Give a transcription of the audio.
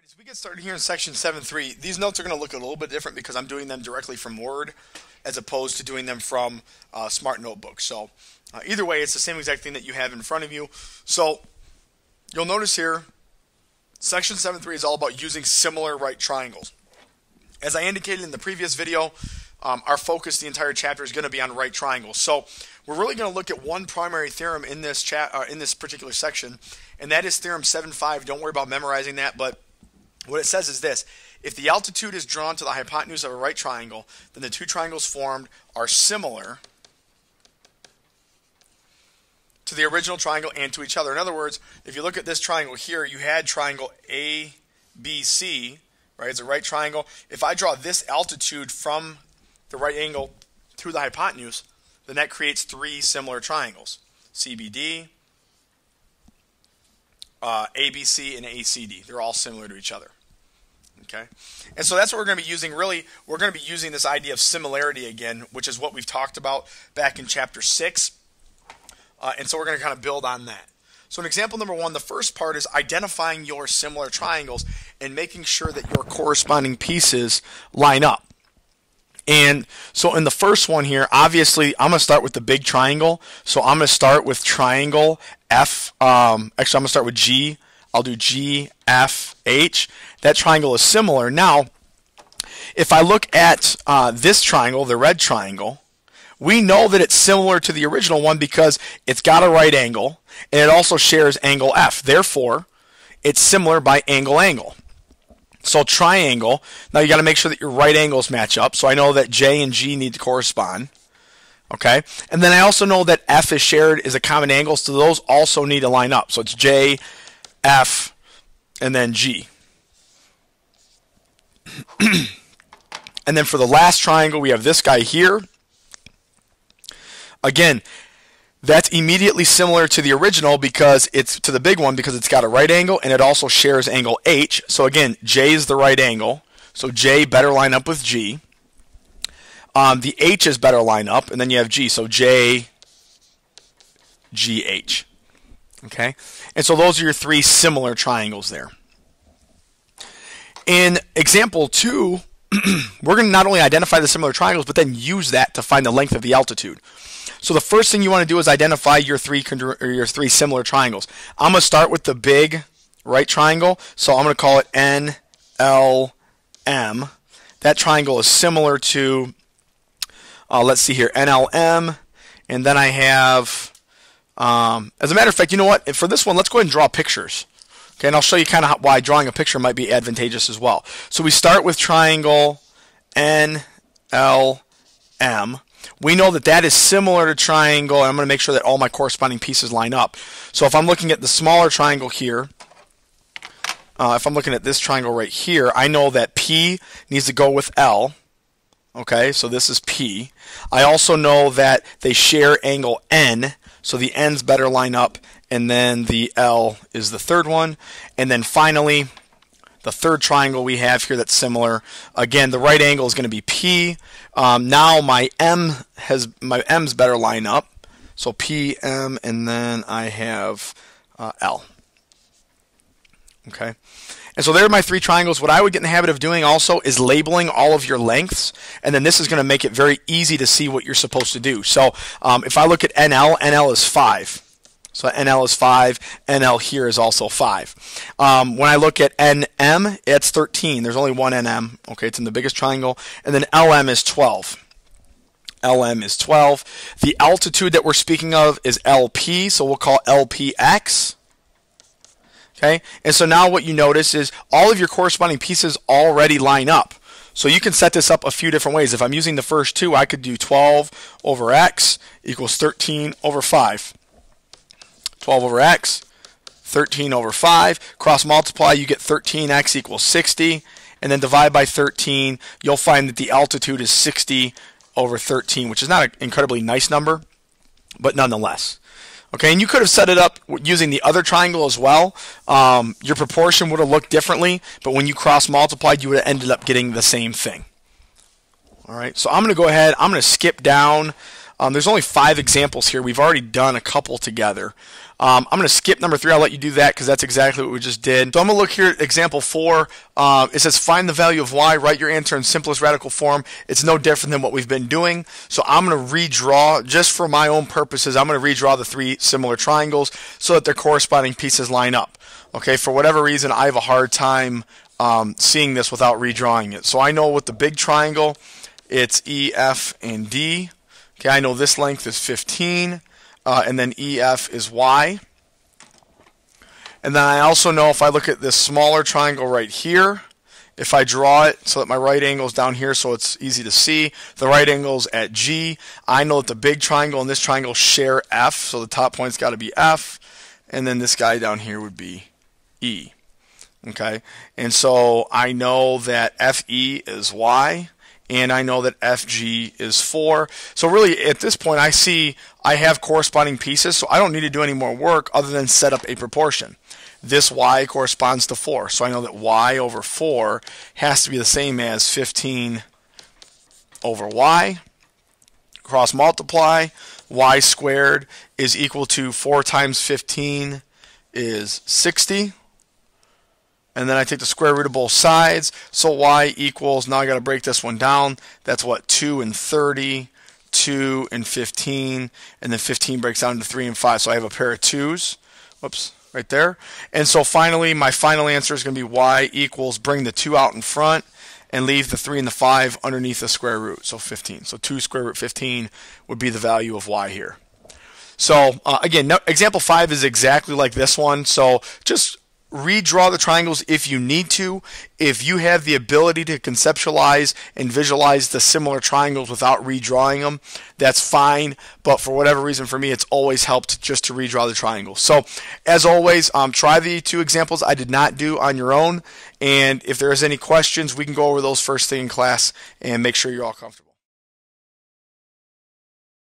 As we get started here in section 7.3, these notes are going to look a little bit different because I'm doing them directly from Word as opposed to doing them from Smart Notebook. So either way, it's the same exact thing that you have in front of you. So you'll notice here, section 7.3 is all about using similar right triangles. As I indicated in the previous video, our focus the entire chapter is going to be on right triangles. So we're really going to look at one primary theorem in this particular section, and that is theorem 7.5. Don't worry about memorizing that, but what it says is this: if the altitude is drawn to the hypotenuse of a right triangle, then the two triangles formed are similar to the original triangle and to each other. In other words, if you look at this triangle here, you had triangle ABC, right? It's a right triangle. If I draw this altitude from the right angle through the hypotenuse, then that creates three similar triangles: CBD, ABC, and ACD. They're all similar to each other. Okay, and so that's what we're going to be using. Really, we're going to be using this idea of similarity again, which is what we've talked about back in chapter 6. And so we're going to kind of build on that. So in example number 1, the first part is identifying your similar triangles and making sure that your corresponding pieces line up. And so in the first one here, obviously, I'm going to start with the big triangle. So I'm going to start with triangle F. Actually, I'm going to start with G. I'll do G, F, H. That triangle is similar. Now, if I look at this triangle, the red triangle, we know that it's similar to the original one because it's got a right angle, and it also shares angle F. Therefore, it's similar by angle. So triangle, now you got to make sure that your right angles match up. So I know that J and G need to correspond. Okay, and then I also know that F is shared is a common angle, so those also need to line up. So it's J, F, and then G. And then for the last triangle, we have this guy here. Again, that's immediately similar to the original because it's to the big one because it's got a right angle and it also shares angle H. So again, J is the right angle. So J better line up with G. The H is better line up, and then you have G. So J, G, H. Okay? And so those are your three similar triangles there. In example 2, we're going to not only identify the similar triangles, but then use that to find the length of the altitude. So the first thing you want to do is identify your three similar triangles. I'm going to start with the big right triangle, so I'm going to call it NLM. That triangle is similar to, let's see here, NLM, and then I have, as a matter of fact, you know what? For this one, let's go ahead and draw pictures. Okay, and I'll show you kind of why drawing a picture might be advantageous as well. So we start with triangle NLM. We know that that is similar to triangle, and I'm going to make sure that all my corresponding pieces line up. So if I'm looking at the smaller triangle here, if I'm looking at this triangle right here, I know that P needs to go with L. Okay, so this is P. I also know that they share angle N, so the N's better line up, and then the L is the third one. And then finally, the third triangle we have here that's similar. Again, the right angle is going to be P. Now my M's better line up. So P, M, and then I have L. Okay. And so there are my three triangles. What I would get in the habit of doing also is labeling all of your lengths, and then this is going to make it very easy to see what you're supposed to do. So if I look at NL, NL is 5. So NL is 5. NL here is also 5. When I look at NM, it's 13. There's only one NM. Okay, it's in the biggest triangle. And then LM is 12. LM is 12. The altitude that we're speaking of is LP, so we'll call LPX. Okay, and so now what you notice is all of your corresponding pieces already line up. So you can set this up a few different ways. If I'm using the first two, I could do 12 over x equals 13 over 5. 12 over x, 13 over 5. Cross multiply, you get 13x equals 60. And then divide by 13, you'll find that the altitude is 60 over 13, which is not an incredibly nice number, but nonetheless. Okay, and you could have set it up using the other triangle as well. Your proportion would have looked differently, but when you cross multiplied, you would have ended up getting the same thing. All right, so I'm going to go ahead. I'm going to skip down. There's only 5 examples here. We've already done a couple together. I'm going to skip number 3. I'll let you do that because that's exactly what we just did. So I'm going to look here at example 4. It says find the value of y, write your answer in simplest radical form. It's no different than what we've been doing. So I'm going to redraw, just for my own purposes, I'm going to redraw the 3 similar triangles so that their corresponding pieces line up. Okay, for whatever reason, I have a hard time seeing this without redrawing it. So I know with the big triangle, it's E, F, and D. Okay, I know this length is 15, and then EF is Y. And then I also know if I look at this smaller triangle right here, if I draw it so that my right angle is down here so it's easy to see, the right angle is at G. I know that the big triangle and this triangle share F, so the top point's got to be F, and then this guy down here would be E. Okay, and so I know that FE is Y, and I know that FG is 4. So really, at this point, I see I have corresponding pieces, so I don't need to do any more work other than set up a proportion. This Y corresponds to 4, so I know that Y over 4 has to be the same as 15 over Y. Cross multiply, Y squared is equal to 4 times 15 is 60. And then I take the square root of both sides, so y equals, now I got to break this one down, that's what, 2 and 30, 2 and 15, and then 15 breaks down to 3 and 5, so I have a pair of 2's, whoops, right there. And so finally, my final answer is going to be y equals, bring the 2 out in front, and leave the 3 and the 5 underneath the square root, so 15. So 2 square root 15 would be the value of y here. So again, example 5 is exactly like this one, so just redraw the triangles if you need to. If you have the ability to conceptualize and visualize the similar triangles without redrawing them, that's fine, but for whatever reason, for me, it's always helped just to redraw the triangles. So as always, try the 2 examples I did not do on your own, and if there's any questions, we can go over those first thing in class and make sure you're all comfortable.